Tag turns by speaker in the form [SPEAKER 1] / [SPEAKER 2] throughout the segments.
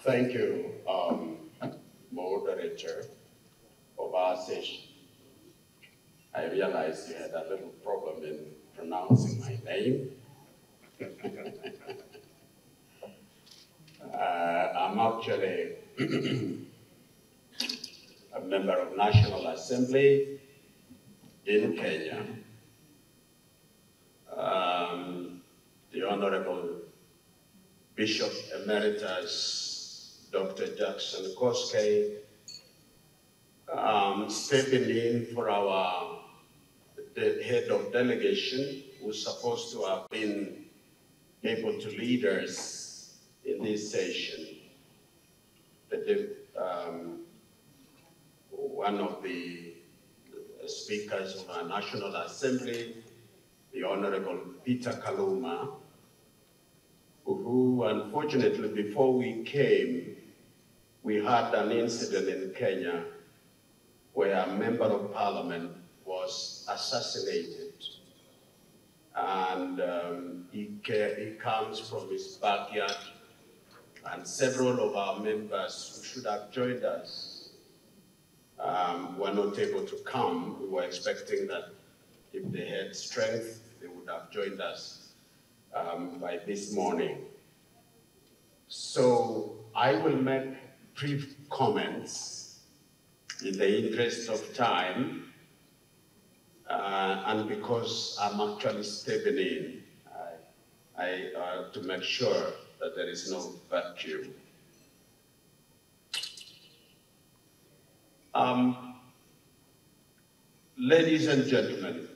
[SPEAKER 1] Thank you, moderator of our session. I realized you had a little problem in pronouncing my name. I'm actually a member of National Assembly in Kenya. The Honorable Bishop Emeritus Dr. Jackson Koskei stepping in for the head of delegation, who's supposed to have been able to lead us in this session. One of the speakers of our National Assembly, the Honorable Peter Kaluma, who unfortunately before we came, we had an incident in Kenya where a member of parliament was assassinated. And he comes from his backyard, and several of our members who should have joined us were not able to come. We were expecting that if they had strength, they would have joined us by this morning. So I will make brief comments in the interest of time, and because I'm actually stepping in, to make sure that there is no vacuum. Ladies and gentlemen,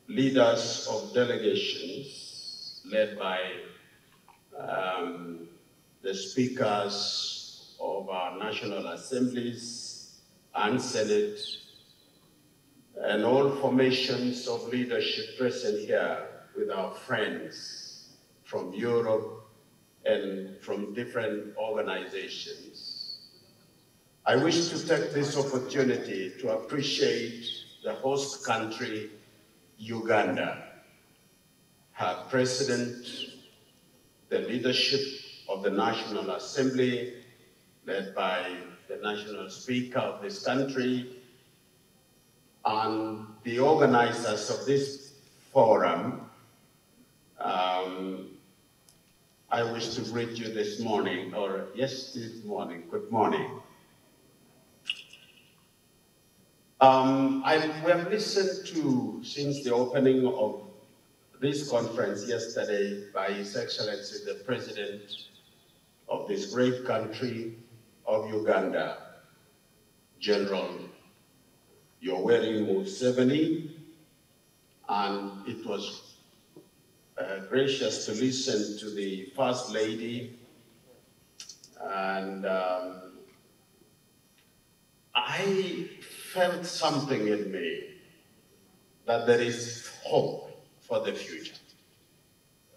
[SPEAKER 1] leaders of delegations led by the speakers of our national assemblies and Senate, and all formations of leadership present here with our friends from Europe and from different organizations. I wish to take this opportunity to appreciate the host country, Uganda, her president, the leadership of the National Assembly, led by the National Speaker of this country, and the organizers of this forum. I wish to greet you this morning, or yes, this morning, good morning. We have listened to, since the opening of this conference yesterday by His Excellency, the President of this great country of Uganda, General Yoweri Museveni, and it was gracious to listen to the First Lady, and I felt something in me that there is hope for the future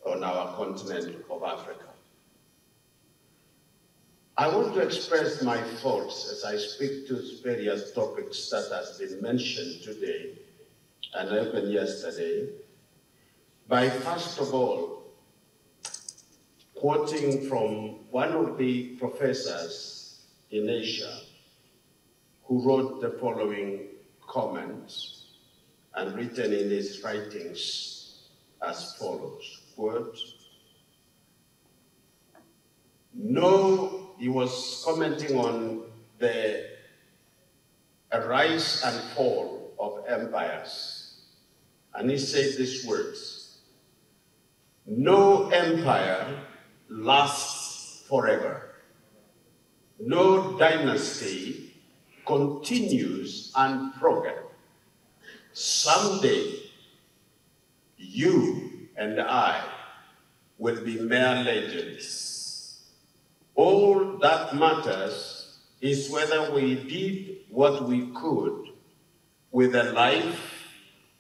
[SPEAKER 1] on our continent of Africa. I want to express my thoughts as I speak to various topics that has been mentioned today and even yesterday, by first of all quoting from one of the professors in Asia who wrote the following comments and written in his writings as follows, quote, "No," he was commenting on the rise and fall of empires, and he said these words, "No empire lasts forever. No dynasty continues unbroken. Someday, you and I will be mere legends. All that matters is whether we did what we could with the life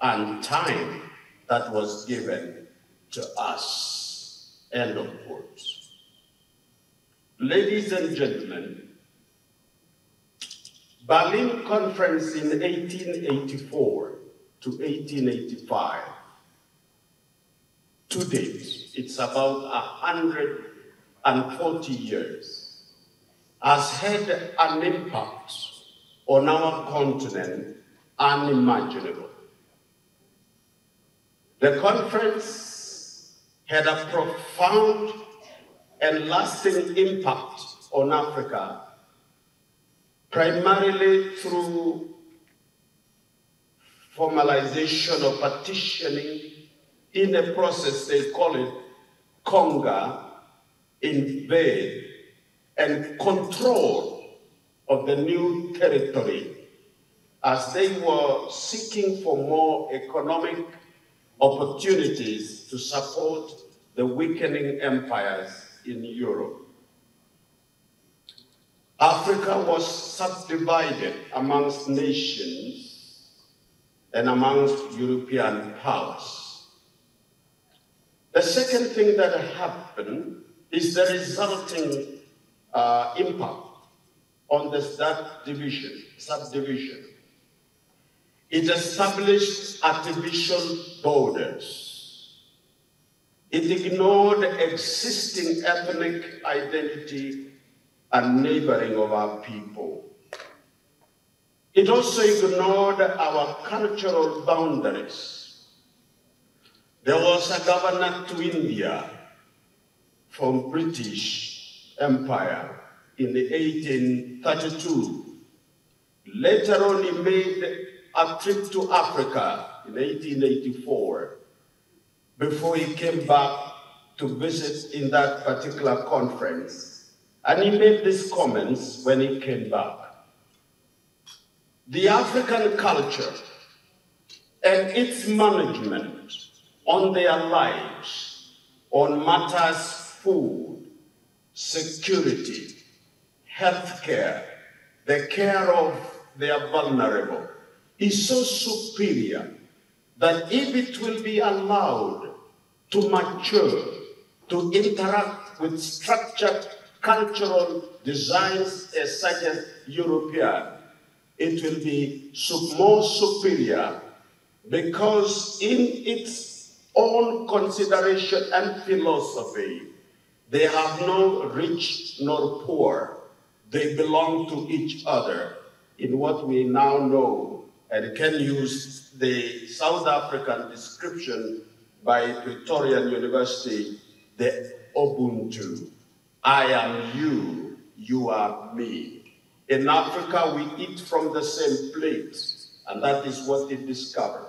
[SPEAKER 1] and time that was given to us." End of quote. Ladies and gentlemen, Berlin Conference in 1884 to 1885, to date, it's about 140 years has had an impact on our continent unimaginable. The conference had a profound and lasting impact on Africa, primarily through formalization of partitioning in a process they call it conquer, invade, and control of the new territory as they were seeking for more economic opportunities to support the weakening empires in Europe. Africa was subdivided amongst nations and amongst European powers. The second thing that happened is the resulting impact on that subdivision. It established artificial borders. It ignored existing ethnic identity and neighboring of our people. It also ignored our cultural boundaries. There was a governor to India from British Empire in 1832. Later on, he made a trip to Africa in 1884 before he came back to visit in that particular conference. And he made these comments when he came back. The African culture and its management on their lives, on matters food, security, healthcare, the care of their vulnerable, is so superior that if it will be allowed to mature, to interact with structured cultural designs such as European, it will be more superior because in its own consideration and philosophy, they have no rich nor poor. They belong to each other in what we now know and can use the South African description by Pretoria University, the Ubuntu. I am you, you are me. In Africa, we eat from the same plate, and that is what he discovered.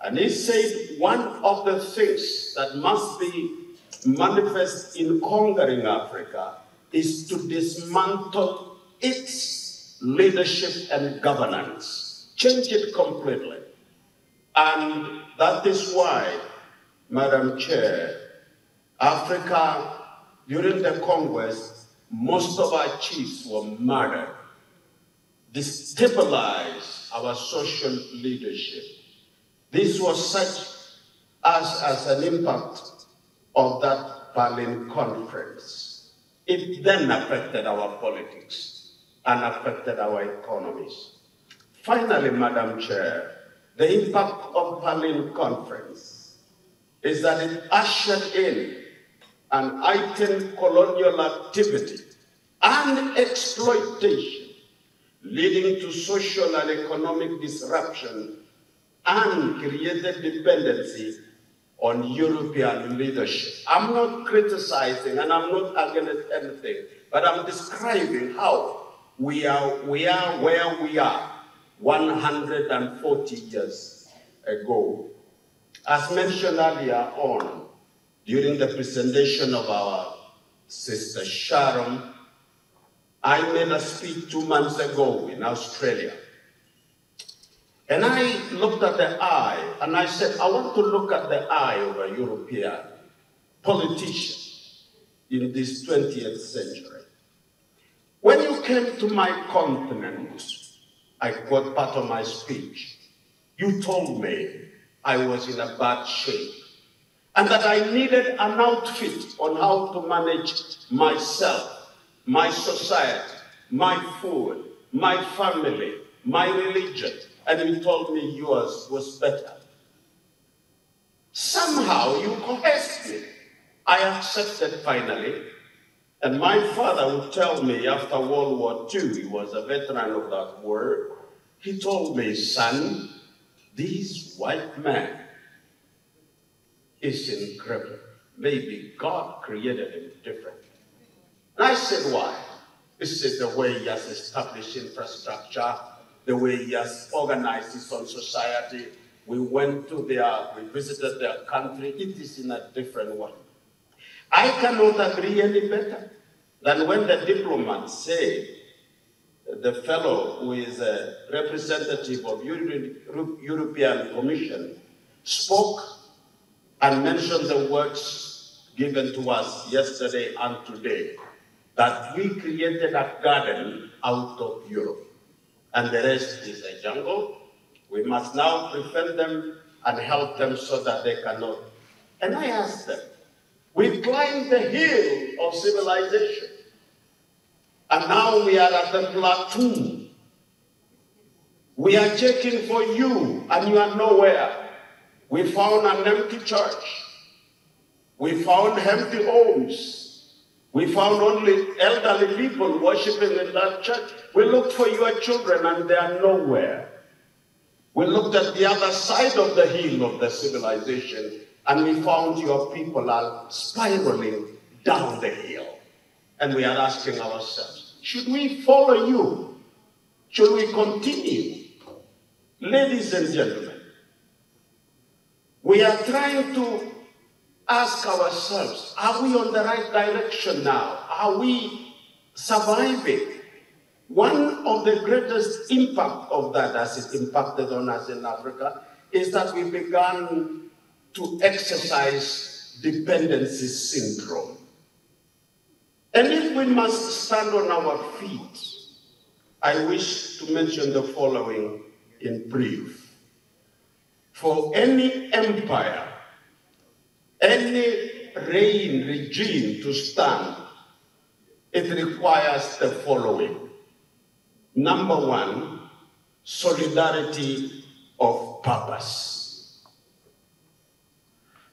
[SPEAKER 1] And he said one of the things that must be manifest in conquering Africa is to dismantle its leadership and governance, change it completely. And that is why, Madam Chair, Africa, during the Congress, most of our chiefs were murdered, destabilized our social leadership. This was such as an impact of that Berlin conference. It then affected our politics and affected our economies. Finally, Madam Chair, the impact of Berlin conference is that it ushered in an heightened colonial activity and exploitation, leading to social and economic disruption and created dependency on European leadership. I'm not criticizing and I'm not against anything, but I'm describing how we are where we are 140 years ago. As mentioned earlier on, during the presentation of our Sister Sharon, I made a speech 2 months ago in Australia. And I looked at the eye, and I said, I want to look at the eye of a European politician in this 20th century. When you came to my continent, I quote part of my speech, you told me I was in a bad shape, and that I needed an outfit on how to manage myself, my society, my food, my family, my religion, and you told me yours was better. Somehow you coerced me. I accepted finally, And my father would tell me after World War II, he was a veteran of that war, he told me, son, this white man is incredible. Maybe God created him different. And I said, why? He said the way he has established infrastructure, the way he has organized his own society. We visited their country. It is in a different way. I cannot agree any better than when the diplomats say, the fellow who is a representative of European Commission spoke and mentioned the words given to us yesterday and today, that we created a garden out of Europe, and the rest is a jungle. We must now prevent them and help them so that they cannot. And I asked them, we climbed the hill of civilization, and now we are at the plateau. We are checking for you, and you are nowhere. We found an empty church. We found empty homes. We found only elderly people worshiping in that church. We looked for your children, and they are nowhere. We looked at the other side of the hill of the civilization, and we found your people are spiraling down the hill. And we are asking ourselves, should we follow you? Should we continue? Ladies and gentlemen, we are trying to ask ourselves, are we on the right direction now? Are we surviving? One of the greatest impact of that, as it impacted on us in Africa, is that we began to exercise dependency syndrome. And if we must stand on our feet, I wish to mention the following in brief. For any empire, any regime to stand, it requires the following. Number one, solidarity of purpose.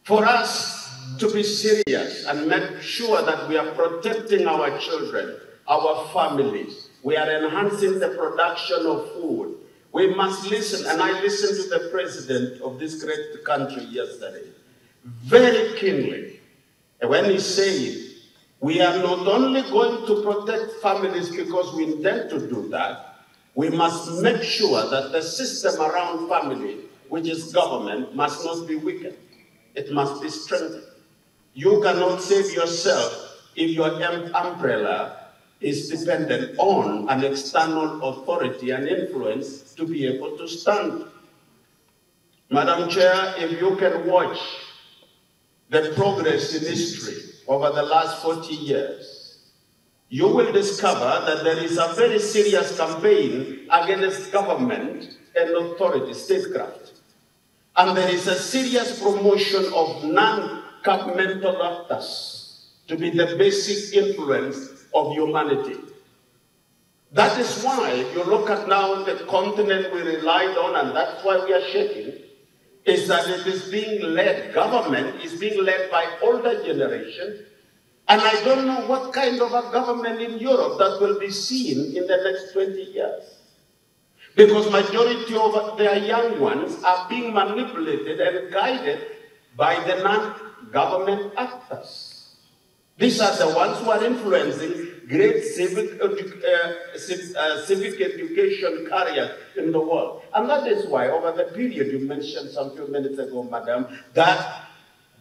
[SPEAKER 1] For us to be serious and make sure that we are protecting our children, our families, we are enhancing the production of food, we must listen, and I listened to the president of this great country yesterday, very keenly, when he said, we are not only going to protect families because we intend to do that, we must make sure that the system around family, which is government, must not be weakened. It must be strengthened. You cannot save yourself if your umbrella is dependent on an external authority and influence to be able to stand. Madam Chair, if you can watch the progress in history over the last 40 years, you will discover that there is a very serious campaign against government and authority, statecraft. And there is a serious promotion of non-governmental actors to be the basic influence of humanity. That is why, if you look at now the continent we relied on, and that's why we are shaking, is that it is being led, government is being led by older generation, and I don't know what kind of a government in Europe that will be seen in the next 20 years. Because majority of their young ones are being manipulated and guided by the non-government actors. These are the ones who are influencing great civic education careers in the world. And that is why, over the period you mentioned some few minutes ago, Madam, that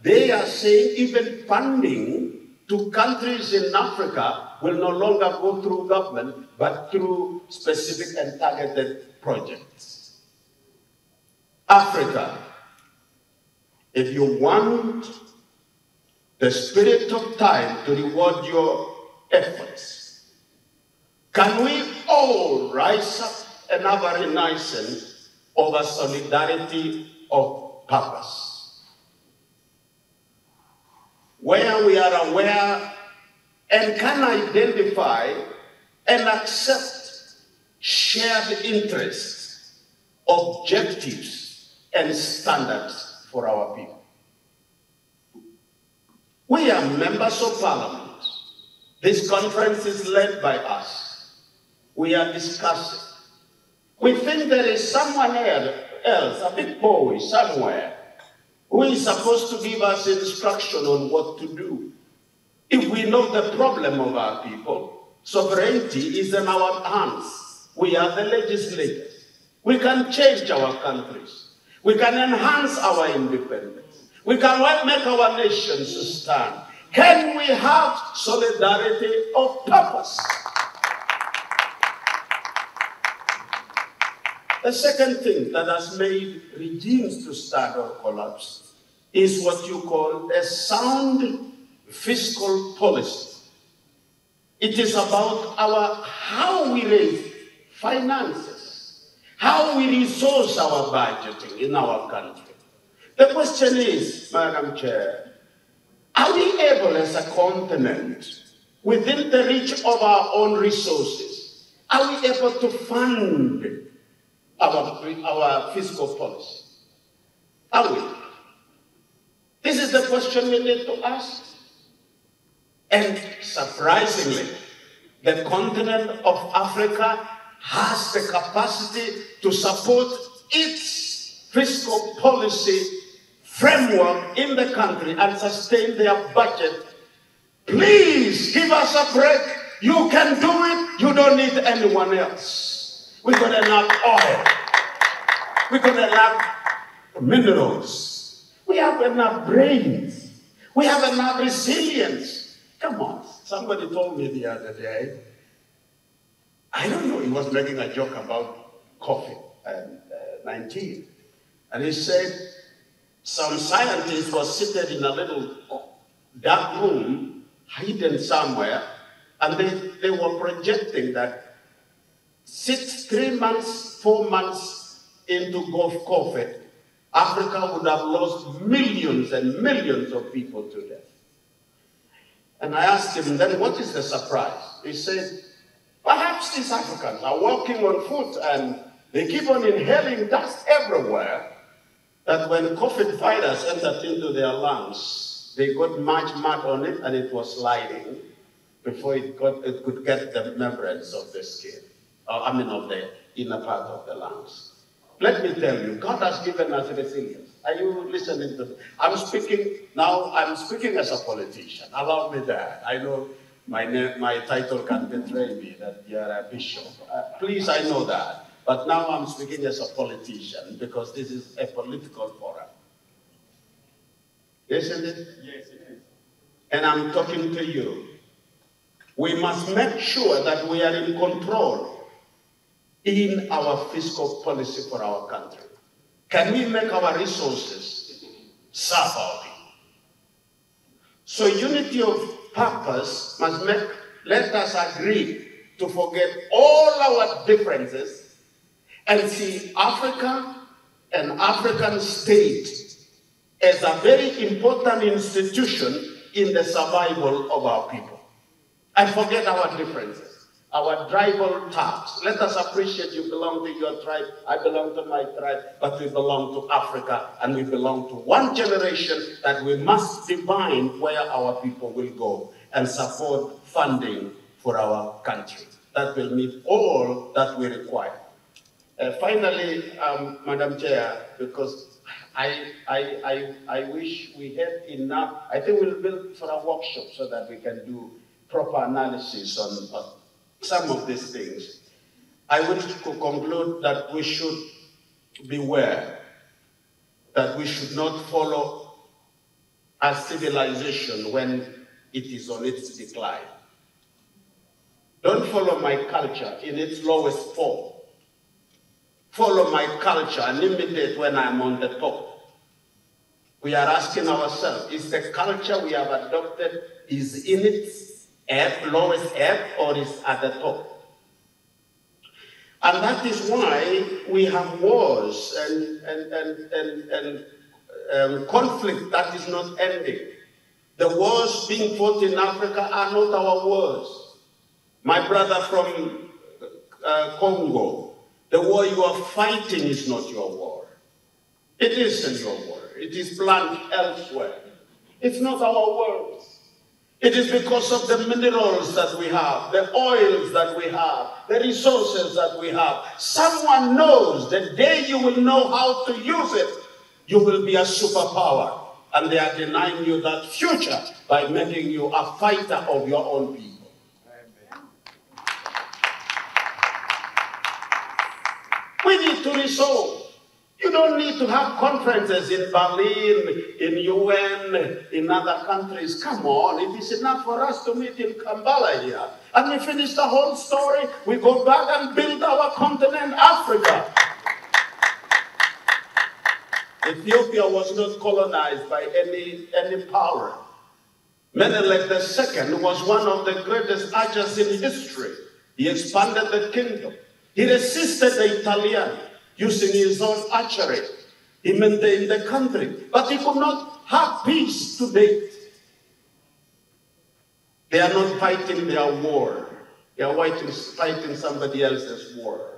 [SPEAKER 1] they are saying even funding to countries in Africa will no longer go through government, but through specific and targeted projects. Africa, if you want the spirit of time to reward your efforts, can we all rise up and have a renaissance of a solidarity of purpose, where we are aware and can identify and accept shared interests, objectives, and standards for our people? We are members of parliament. This conference is led by us. We are discussing. We think there is someone else, a big boy somewhere, who is supposed to give us instruction on what to do. If we know the problem of our people, sovereignty is in our hands. We are the legislators. We can change our countries. We can enhance our independence. We can make our nations stand. Can we have solidarity of purpose? The second thing that has made regimes to stand or collapse is what you call a sound fiscal policy. It is about how we raise finances, how we resource our budgeting in our country. The question is, Madam Chair, are we able as a continent, within the reach of our own resources, are we able to fund our fiscal policy? Are we? This is the question we need to ask. And surprisingly, the continent of Africa has the capacity to support its fiscal policy framework in the country and sustain their budget. Please give us a break. You can do it. You don't need anyone else. We got enough oil. We got enough minerals. We have enough brains. We have enough resilience. Come on. Somebody told me the other day, I don't know, he was making a joke about COVID-19. And he said some scientist was seated in a little dark room, hidden somewhere, and they were projecting that 3 months, 4 months into COVID, Africa would have lost millions and millions of people to death. And I asked him, then what is the surprise? He said, perhaps these Africans are walking on foot and they keep on inhaling dust everywhere, that when COVID virus entered into their lungs, they got much mud on it and it was sliding before it could get the membranes of the skin, of the inner part of the lungs. Let me tell you, God has given us resilience. Are you listening to me? I'm speaking as a politician. Allow me that. I know my title can betray me, that you're a bishop. Please, I know that. But now I'm speaking as a politician because this is a political forum. Isn't it? Yes, it is. And I'm talking to you. We must make sure that we are in control in our fiscal policy for our country. Can we make our resources serve our people? So unity of purpose must let us agree to forget all our differences and see Africa and African state as a very important institution in the survival of our people. And forget our differences, our tribal ties. Let us appreciate you belong to your tribe, I belong to my tribe, but we belong to Africa and we belong to one generation that we must define where our people will go and support funding for our country. That will meet all that we require. Finally, Madam Chair, because I wish we had enough, I think we'll build for a workshop so that we can do proper analysis on some of these things. I want to conclude that we should beware that we should not follow a civilization when it is on its decline. Don't follow my culture in its lowest form. Follow my culture and imitate when I'm on the top. We are asking ourselves, is the culture we have adopted is in its lowest ebb or is at the top? And that is why we have wars and conflict that is not ending. The wars being fought in Africa are not our wars. My brother from Congo, the war you are fighting is not your war. It isn't your war. It is planned elsewhere. It's not our wars. It is because of the minerals that we have, the oils that we have, the resources that we have. Someone knows the day you will know how to use it, you will be a superpower. And they are denying you that future by making you a fighter of your own people. We need to resolve. You don't need to have conferences in Berlin, in UN, in other countries. Come on, it is enough for us to meet in Kampala here. And we finish the whole story. We go back and build our continent, Africa. Ethiopia was not colonized by any power. Menelik II was one of the greatest archers in history. He expanded the kingdom. He resisted the Italians using his own archery. He maintained the country, but he could not have peace to date. They are not fighting their war. They are fighting somebody else's war.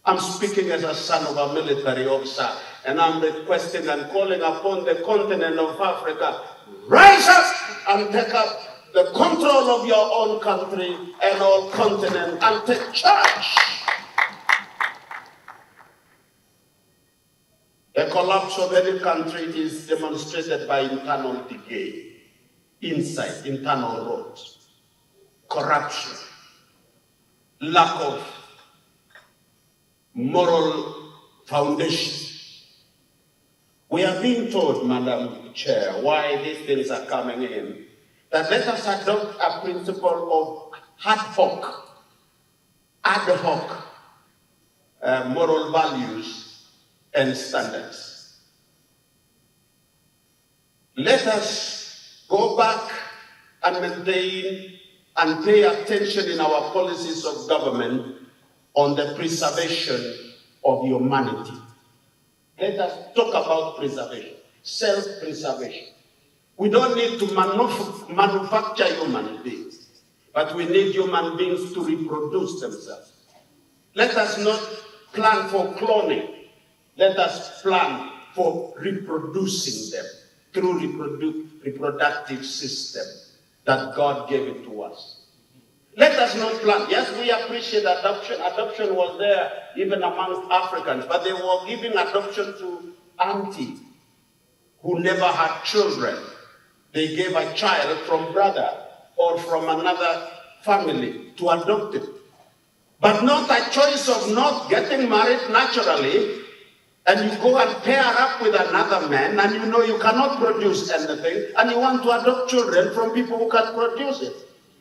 [SPEAKER 1] I'm speaking as a son of a military officer, and I'm requesting and calling upon the continent of Africa, rise up and take up the control of your own country and all continent and take charge. A collapse of any country is demonstrated by internal decay, inside, internal rot, corruption, lack of moral foundation. We are being told, Madam Chair, why these things are coming in, that let us adopt a principle of ad hoc moral values and standards. Let us go back and maintain and pay attention in our policies of government on the preservation of humanity. Let us talk about preservation, self-preservation. We don't need to manufacture human beings, but we need human beings to reproduce themselves. Let us not plan for cloning. Let us plan for reproducing them through reproductive system that God gave it to us. Let us not plan. Yes, we appreciate adoption. Adoption was there even amongst Africans, but they were giving adoption to auntie who never had children. They gave a child from brother or from another family to adopt it. But not a choice of not getting married naturally, and you go and pair up with another man, and you know you cannot produce anything, and you want to adopt children from people who can produce it.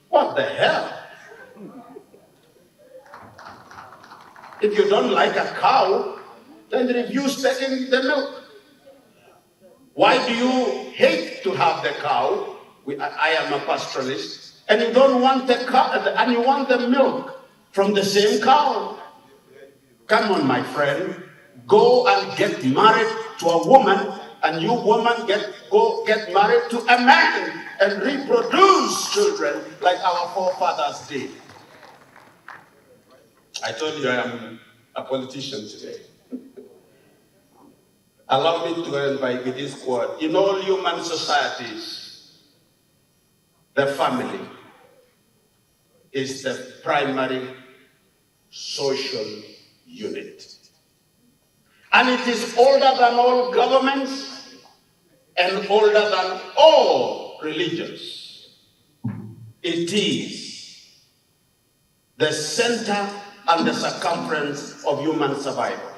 [SPEAKER 1] What the hell? If you don't like a cow, then refuse taking the milk. Why do you hate to have the cow? I am a pastoralist, and you don't want the cow, and you want the milk from the same cow. Come on, my friend. Go and get married to a woman, and you woman go get married to a man and reproduce children like our forefathers did. I told you I am a politician today. Allow me to end by with this quote. In all human societies, the family is the primary social unit. And it is older than all governments and older than all religions. It is the center and the circumference of human survival.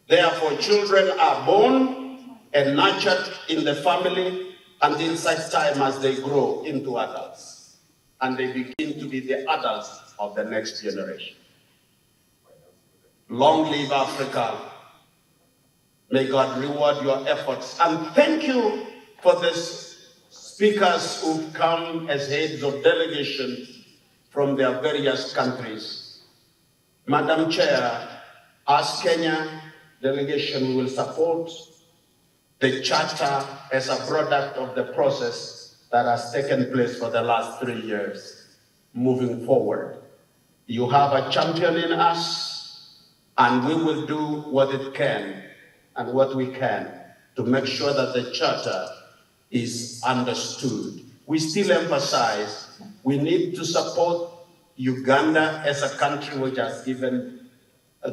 [SPEAKER 1] Therefore, children are born and nurtured in the family until such time as they grow into adults. And they begin to be the adults of the next generation. Long live Africa. May God reward your efforts. And thank you for the speakers who've come as heads of delegations from their various countries. Madam Chair, as Kenya delegation, we will support the charter as a product of the process that has taken place for the last 3 years. Moving forward, you have a champion in us, and we will do what it can and what we can to make sure that the charter is understood we still emphasize we need to support Uganda as a country which has given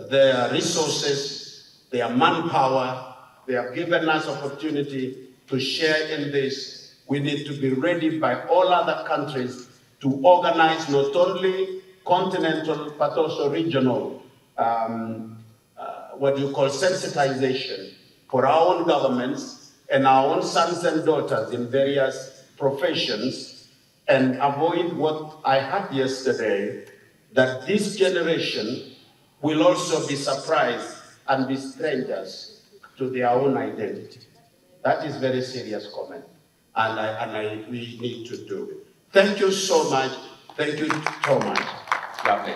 [SPEAKER 1] their resources, their manpower. They have given us opportunity to share in this. We need to be ready by all other countries to organize not only continental but also regional what you call sensitization for our own governments and our own sons and daughters in various professions, and avoid what I had yesterday, that this generation will also be surprised and be strangers to their own identity. That is very serious comment, and we need to do it. Thank you so much. Thank you, Thomas. Lovely.